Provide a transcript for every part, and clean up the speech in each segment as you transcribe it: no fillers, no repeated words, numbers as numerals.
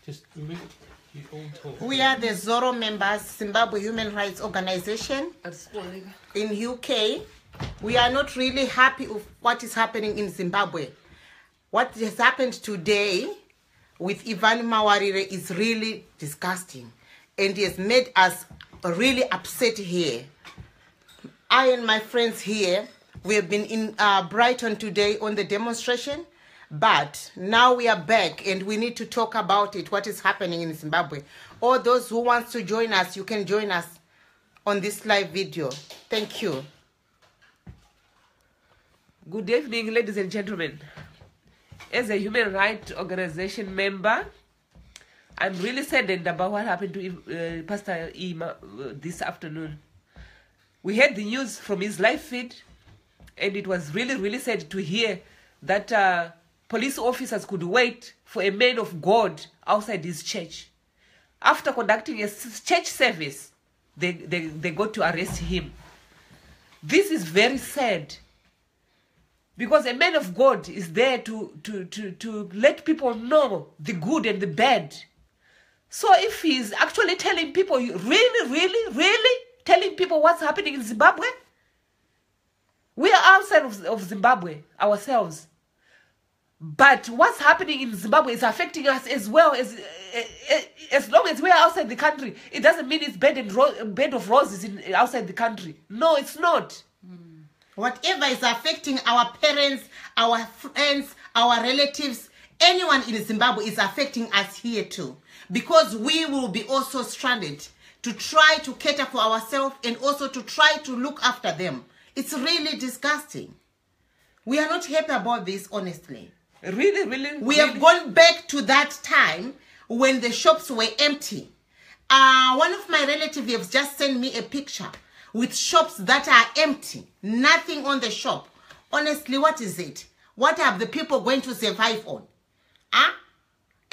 Just remove it. You all talk. We are the ZHRO members, Zimbabwe Human Rights Organization in UK. We are not really happy with what is happening in Zimbabwe. What has happened today with Ivan Mawarire is really disgusting, and it has made us really upset here. I and my friends here, we have been in Brighton today on the demonstration, but now we are back and we need to talk about it, what is happening in Zimbabwe. All those who want to join us, you can join us on this live video. Thank you. Good evening, ladies and gentlemen. As a human rights organization member, I'm really saddened about what happened to Pastor Ima this afternoon. We heard the news from his live feed, and it was really, really sad to hear that police officers could wait for a man of God outside his church. After conducting a church service, they got to arrest him. This is very sad, because a man of God is there to let people know the good and the bad. So if he's actually telling people, really telling people what's happening in Zimbabwe, we are outside of Zimbabwe ourselves. But what's happening in Zimbabwe is affecting us as well. As long as we are outside the country, it doesn't mean it's bed of roses outside the country. No, it's not. Whatever is affecting our parents, our friends, our relatives, anyone in Zimbabwe is affecting us here too. Because we will be also stranded to try to cater for ourselves and also to try to look after them. It's really disgusting. We are not happy about this, honestly. We have gone back to that time when the shops were empty. One of my relatives has just sent me a picture with shops that are empty. Nothing on the shop. Honestly, what is it? What are the people going to survive on?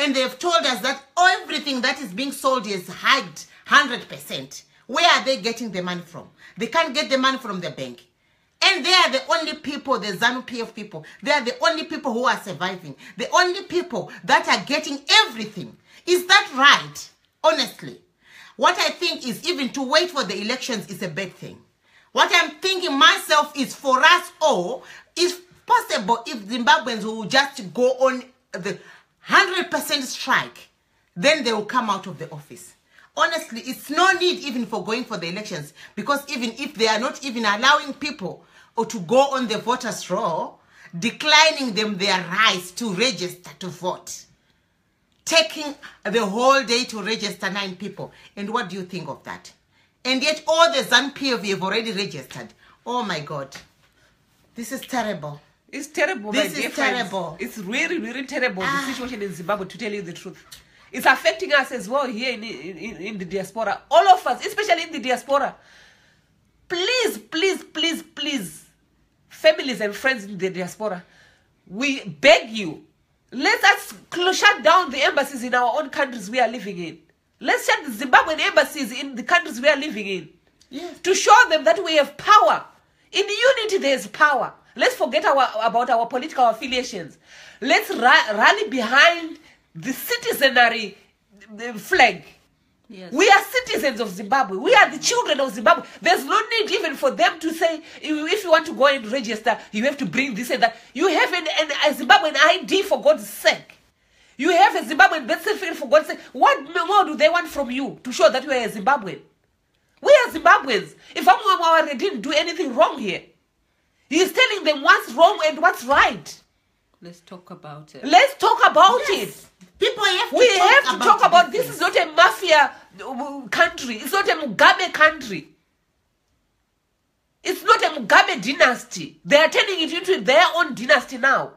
And they have told us that everything that is being sold is hiked 100%. Where are they getting the money from? They can't get the money from the bank. And they are the only people, the Zanu PF people, they are the only people who are surviving. The only people that are getting everything. Is that right? Honestly. What I think is even to wait for the elections is a bad thing. What I'm thinking myself is for us all, if possible, if Zimbabweans will just go on the 100% strike, then they will come out of the office. Honestly, it's no need even for going for the elections, because even if they are not even allowing people or to go on the voters' roll, declining them their rights to register to vote, taking the whole day to register 9 people. And what do you think of that? And yet all the Zanu PF have already registered. Oh my God. This is terrible. It's terrible. This is terrible. It's really terrible, the situation in Zimbabwe, to tell you the truth. It's affecting us as well here in the diaspora. All of us, especially in the diaspora. Please, families and friends in the diaspora, we beg you, let us shut down the embassies in our own countries we are living in. Let's shut the Zimbabwean embassies in the countries we are living in. Yes. To show them that we have power. In unity there is power. Let's forget about our political affiliations. Let's rally behind the citizenry flag. Yes. We are citizens of Zimbabwe. We are the children of Zimbabwe. There's no need even for them to say, if you want to go and register, you have to bring this and that. You have a Zimbabwean ID, for God's sake. You have a Zimbabwean birth certificate, for God's sake. What more do they want from you to show that you are a Zimbabwean? We are Zimbabweans. If Amwamawari didn't do anything wrong here, he is telling them what's wrong and what's right. Let's talk about it. Let's talk about it. People have to we have to talk about this. This is not a mafia country. It's not a Mugabe country. It's not a Mugabe dynasty. They are turning it into their own dynasty now.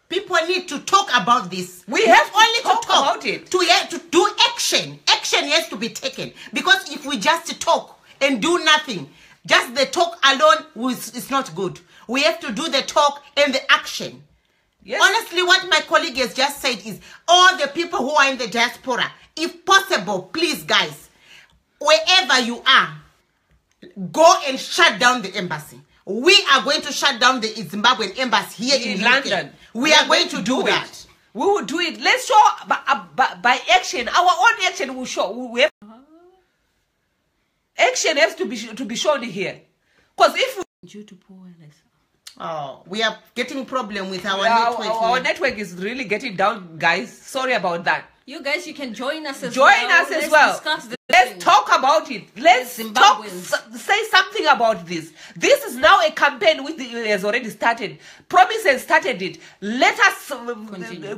People need to talk about this. We have only to talk about it. To do action. Action has to be taken. Because if we just talk and do nothing, just the talk alone is not good. We have to do the talk and the action. Yes. Honestly, what my colleague has just said is, all the people who are in the diaspora, if possible, please guys, wherever you are, go and shut down the embassy. We are going to shut down the Zimbabwean embassy here in London. We are going to do that. We will do it. Let's show by action. Our own action will show. Action has to be shown here. Because if we... Due to poorness. Oh, we are getting problem with our network. Our network is really getting down, guys. Sorry about that. You guys, you can join us as well. Join us as well. Let's talk about it. Let's talk, say something about this. This is now a campaign which has already started. Promise has started it. Let us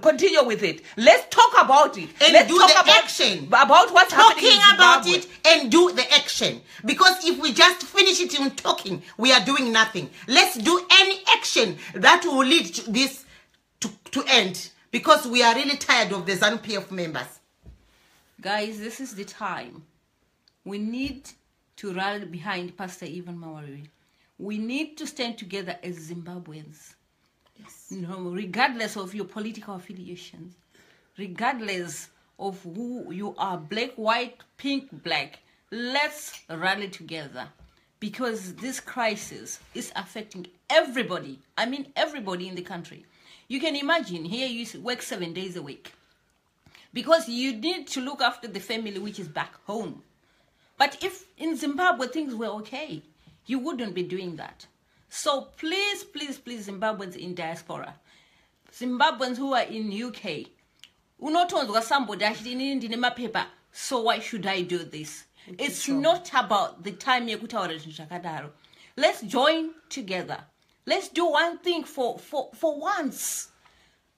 continue with it. Let's talk about it. And let's do talk the about action. About what's happening in Zimbabwe. Talking about it and do the action. Because if we just finish it in talking, we are doing nothing. Let's do any action that will lead to this to end. Because we are really tired of the Zanu PF members. Guys, this is the time. We need to rally behind Pastor Ivan Mawari. We need to stand together as Zimbabweans. Yes. No, regardless of your political affiliations, regardless of who you are, black, white, pink, black, let's rally together. Because this crisis is affecting everybody. I mean everybody in the country. You can imagine, here you work 7 days a week. Because you need to look after the family which is back home. But if in Zimbabwe things were okay, you wouldn't be doing that. So please, please, please, Zimbabweans in diaspora, Zimbabweans who are in UK, somebody, so why should I do this? It's not about the time. Let's join together. Let's do one thing for once.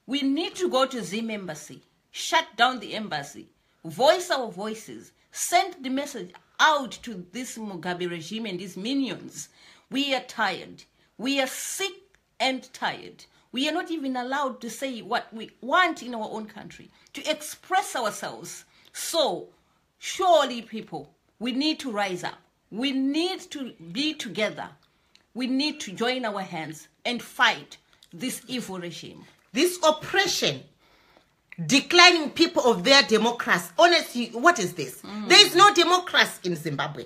We need to go to Zim embassy, shut down the embassy, voice our voices, send the message out to this Mugabe regime and these minions. We are tired. We are sick and tired. We are not even allowed to say what we want in our own country, to express ourselves. So, surely people, we need to rise up. We need to be together. We need to join our hands and fight this evil regime. This oppression, declining people of their democracy. Honestly, what is this? There is no democracy in Zimbabwe.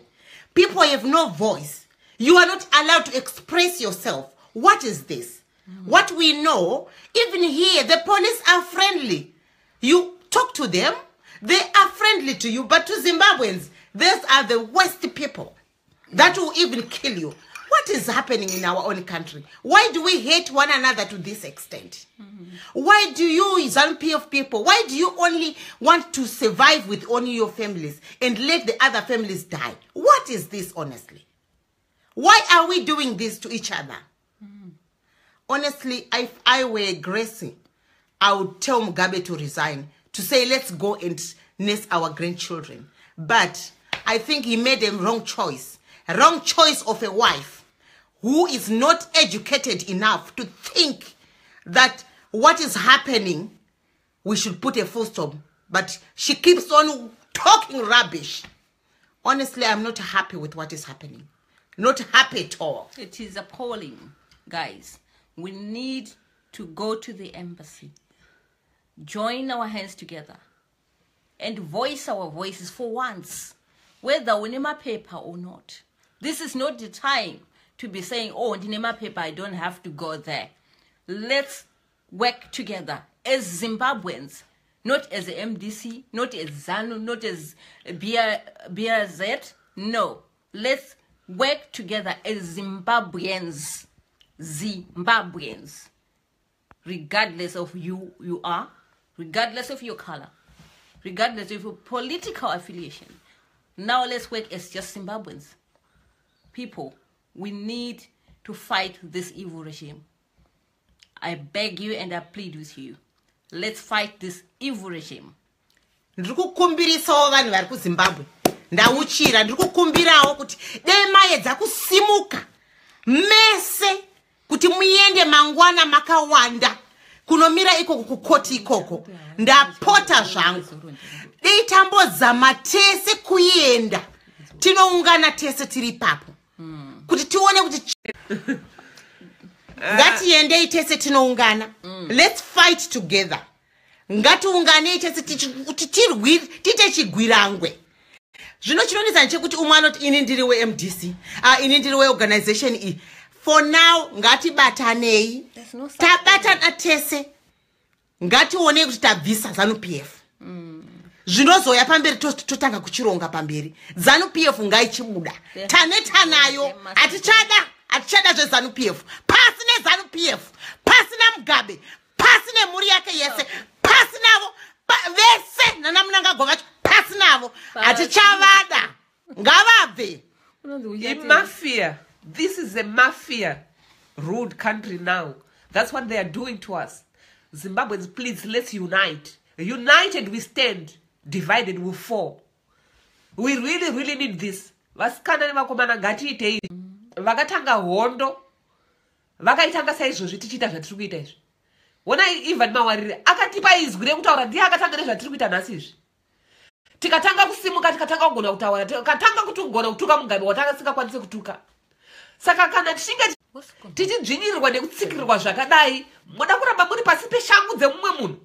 People have no voice. You are not allowed to express yourself. What is this? What we know, even here, the police are friendly. You talk to them, they are friendly to you, but to Zimbabweans, these are the worst people that will even kill you. What is happening in our own country? Why do we hate one another to this extent? Why do you, Zanu PF people, why do you only want to survive with only your families and let the other families die? What is this, honestly? Why are we doing this to each other? Honestly, if I were Gracie, I would tell Mugabe to resign, to say, let's go and nurse our grandchildren. But I think he made a wrong choice of a wife who is not educated enough to think that what is happening, we should put a full stop. But she keeps on talking rubbish. Honestly, I'm not happy with what is happening. Not happy at all. It is appalling, guys. We need to go to the embassy, join our hands together, and voice our voices for once, whether we name a paper or not. This is not the time to be saying, oh, Dinema paper, I don't have to go there. Let's work together as Zimbabweans, not as a MDC, not as ZANU, not as BRZ. No, let's work together as Zimbabweans. Zimbabweans. Regardless of who you are, regardless of your color, regardless of your political affiliation. Now let's work as just Zimbabweans. People, we need to fight this evil regime. I beg you and I plead with you. Let's fight this evil regime. Ndikukumbirisawo vanhu vari kuZimbabwe. Ndauchira ndikukumbirawo kuti dai maedza kusimuka mese kuti muende mangwana makawanda kunomira ikoko kukoti ikoko. Ndapota zvangu. Dai tambozama tese kuenda. Tinoungana tese tiri papo. Kuti tione kuti ngatiendei tese tinoungana. Let's fight together. Ngatiungane tese kuti tite chigwirangwe. Zvino chinonesa nchekuti umwe anoti ini ndiri weMDC, ini ndiri weorganization iyi. For now ngatibatanei. Tabatana tese. Ngatione kuti tabvisa Zanu PF. zvinozoya pamberi totanga kuchironga pamberi. Zanu PF ngaichibuda taneta nayo atichada zvezanu PF pasi nezanu PF pasi naMugabe pasi nemhuri yake yese pasi navo vese nanamunangagwa vacho pasi navo atichavada ngavabve. Mafia. This is a mafia ruled country now. That's what they are doing to us. Zimbabweans, please, let's unite. United we stand, divided we fall. We really, really need this. Vasikana nevakomana ngatiite izvi. Vakatanga hondo. Vakaitanga saizvozvi tichiita zvatiri kuita izvi. Wona Ivan Mawarire akatipa izwi rekutaura ndiye akatanga nezvatiri kuita nhasi izvi. Tikatanga kusimuka, tikatanga kugona kutaura, tikatanga kuti kugona kutuka Mugabe watanga singakwanisi kutuka. Saka kana tichinge tichidzvinyirirwa nekutsikirirwa zvakadai, moda kuramba muri pasi peshangu dzemumwe munhu.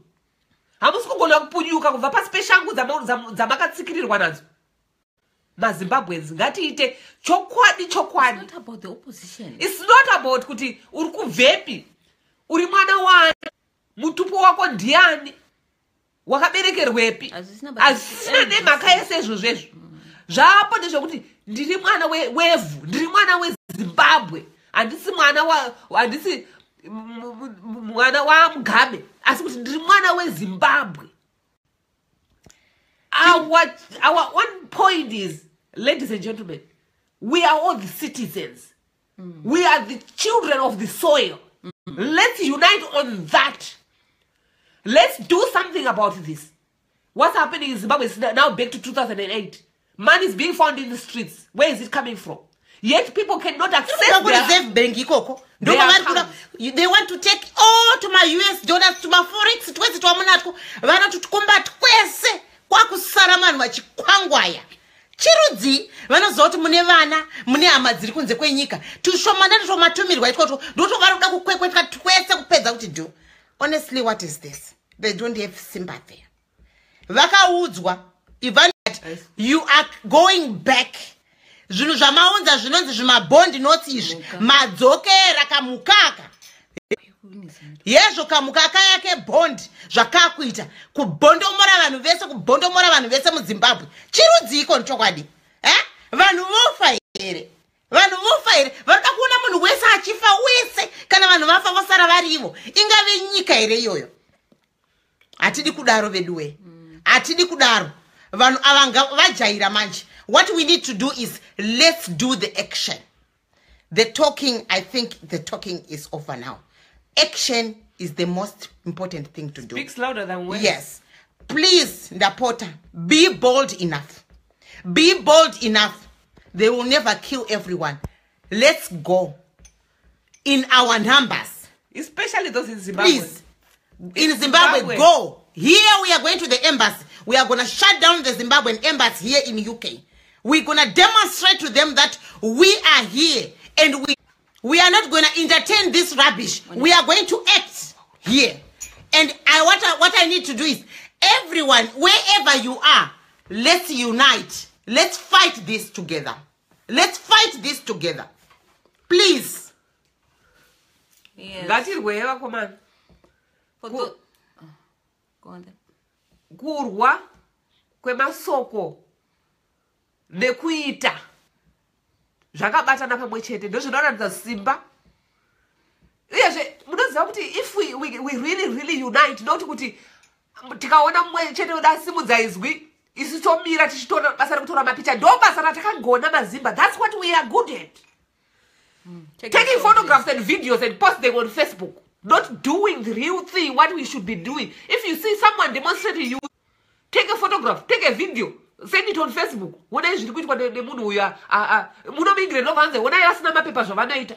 Hamusi kugona kupunyuka kubva pasi peshangu dzamakatsikirirwa nadzo. MaZimbabweans ngatiite chokwadi. It's not about the opposition. It's not about kuti uri kubvepi, uri mwana wani, mutupo wako ndiani, wakaberekerwepi. Azvisina nemhaka yese izvozvezvo. Zvapo ndezvekuti ndiri mwana wevhu, ndiri mwana weZimbabwe, handisi mwana wa Mugabe, asi kuti ndiri mwana weZimbabwe. Our one point is, ladies and gentlemen, we are all the citizens. We are the children of the soil. Let's unite on that. Let's do something about this. What's happening in Zimbabwe is now back to 2008. Money is being found in the streets. Where is it coming from? Yet people cannot access their bank. They want to take all to my US dollars, to my forex, to Amonatko. Vana to combat kwese kwa kusara manu vachikwangwaya. Chirudzi vanozoti mune vana mune hama dziri kunze kwenyika tushomana tomatumirwa itoko ndoto varoda kukwekwetka twese kupedza kuti do. Honestly, what is this? They don't have sympathy. Vakaudzwa even you are going back. Zvinhu zvamaunza zvinonzi zvimabondi notes izvi madzokera kamukaka. Yezvo kamukaka yake bondi zvakakuita kubondomora vanhu vese muZimbabwe. Chirudzi iko chokwadi. Vanhu vofa here. Vanoda kuona munhu wese achifa wese kana vanhu vafa vosara varivo. Ingave nyika here iyoyo. Hatidi kudaro veduwe. Hatidi kudaro. Vanhu avanga vajaira manje. What we need to do is let's do the action. The talking, I think the talking is over now. Action is the most important thing to do. Speaks louder than words. Yes. Please, Ndapota, be bold enough. Be bold enough. They will never kill everyone. Let's go. In our numbers. Especially those in Zimbabwe. Please. In Zimbabwe, go. Here we are going to the embassy. We are going to shut down the Zimbabwean embassy here in UK. We're going to demonstrate to them that we are here and we are not going to entertain this rubbish. We are going to act here. And what I need to do is everyone, wherever you are, let's unite. Let's fight this together. Let's fight this together. Please. Yes. That is where, come on. Go on then. Kurwa kwemasoko nekuita zvakabatana pamwe chete ndozvinoratidza simba. Uyezve munoziva kuti if we really unite, not kuti tikaona mumwe chete udasimudza izwi isi tomira tichitora basa rekutora mapicha ndo basa ratakagona mazimba. That's what we are good at. Taking photographs and videos and post them on Facebook. Not doing the real thing, what we should be doing. If you see someone demonstrating, you take a photograph, take a video, send it on Facebook. When I should quit what the moon we are, Munomingre Novanze, when I ask Nama papers of Anaita.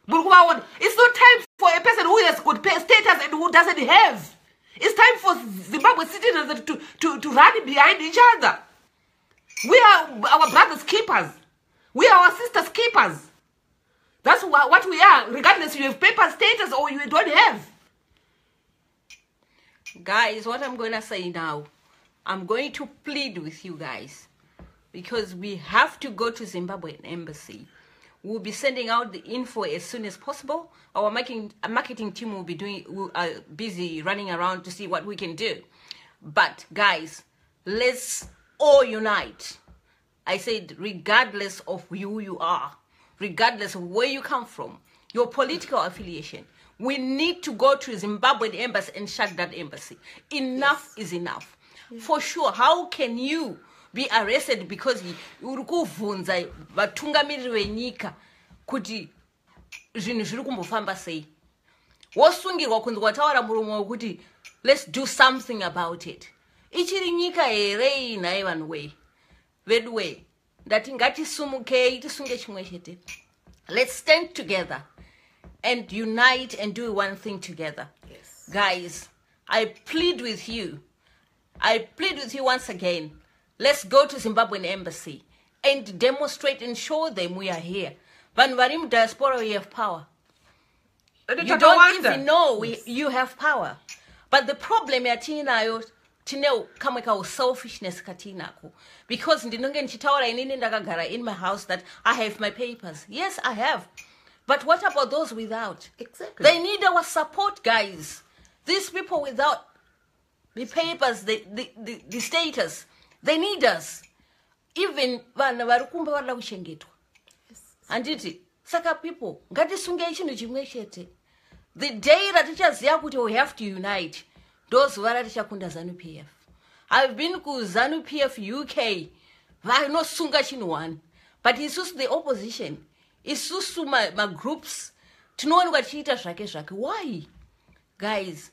It's not time for a person who has good status and who doesn't have. It's time for Zimbabwe citizens to run behind each other. We are our brothers' keepers. We are our sisters' keepers. That's what we are, regardless you have paper status or you don't have. Guys, what I'm going to say now, I'm going to plead with you guys because we have to go to Zimbabwean embassy. We'll be sending out the info as soon as possible. Our marketing team will be busy running around to see what we can do. But guys, let's all unite. I said, regardless of who you are, regardless of where you come from, your political affiliation, we need to go to Zimbabwean embassy and shut that embassy. Enough is enough. For sure, how can you be arrested because uri kuvhunza vatungamiriri venyika kuti zvinhu zviri kumbofamba sei? Wosungirwa kunzi wataura muromo wekuti let's do something about it. Ichiri nyika here inhai vanhuwe veduwe, ndati ngatisumukei tisunge chimwe chete. Let's stand together and unite and do one thing together. Yes. Guys, I plead with you. I plead with you once again. Let's go to Zimbabwean embassy and demonstrate and show them we are here. Vanhu vari mudiaspora, we have power. You don't even know you have power. But the problem yatinayo tineo kamwe ka selfishness katinako. Because ndinonge nchitaura inini ndakagara in my house that I have my papers. Yes, I have. But what about those without? Exactly. They need our support, guys. These people without the papers, the status, they need us. Even vana varikumba varida kushengetwa. Anditi, saka people, ngatisungei chinhu chimwe chete. The day ratichaziva kuti we have to unite, ndozuva ratichakunda Zanu PF. I've been ku Zanu PF UK, vanosunga chinhu one. But isusu the opposition, isusu my groups, tinowanikwa tichiita zvake zvake. Why? Guys,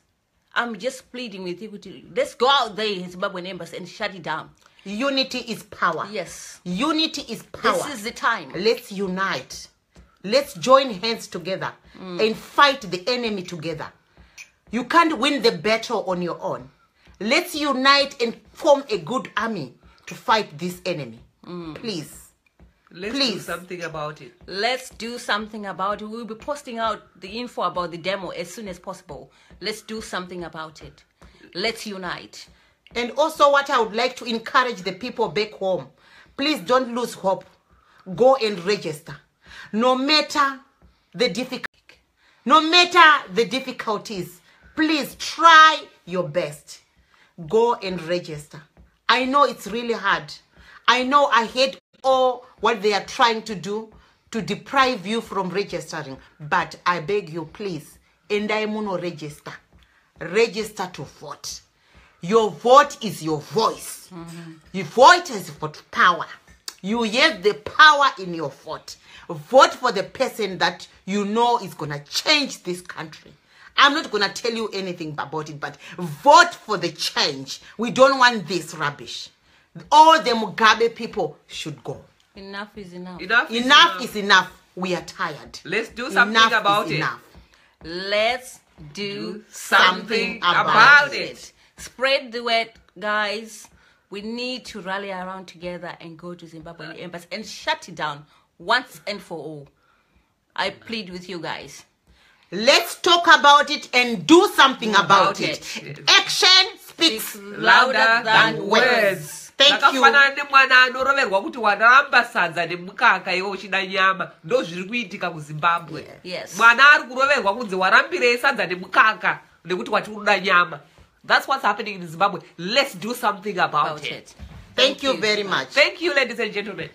I'm just pleading with you, let's go out there in Zimbabwean embassy and shut it down. Unity is power. Yes. Unity is power. This is the time. Let's unite. Let's join hands together and fight the enemy together. You can't win the battle on your own. Let's unite and form a good army to fight this enemy. Please. Let's do something about it. Let's do something about it. We'll be posting out the info about the demo as soon as possible. Let's do something about it. Let's unite. And also what I would like to encourage the people back home, please don't lose hope. Go and register. No matter the difficulties, please try your best. Go and register. I know it's really hard. I know I hate all what they are trying to do to deprive you from registering. But I beg you, please, and I muno register. Register to vote. Your vote is your voice. Your vote has got power. You have the power in your vote. Vote for the person that you know is going to change this country. I'm not going to tell you anything about it, but vote for the change. We don't want this rubbish. All the Mugabe people should go. Enough is enough. Enough is enough. We are tired. Let's do something about it. Enough. Let's do something about it. Spread the word, guys. We need to rally around together and go to Zimbabwean embassy and shut it down once and for all. I plead with you guys. Let's talk about it and do something about it. Action speaks louder than words. Thank you. Mwana anoroverwa kuti waramba sadza nemukaka iwo uchida nyama ndo zviri kuitika kuZimbabwe. Yes. Mwana ari kuroverwa kunzi warambire sadza nemukaka nekuti wati unoda nyama. That's what's happening in Zimbabwe. Let's do something about it. Thank you very much. Thank you, ladies and gentlemen.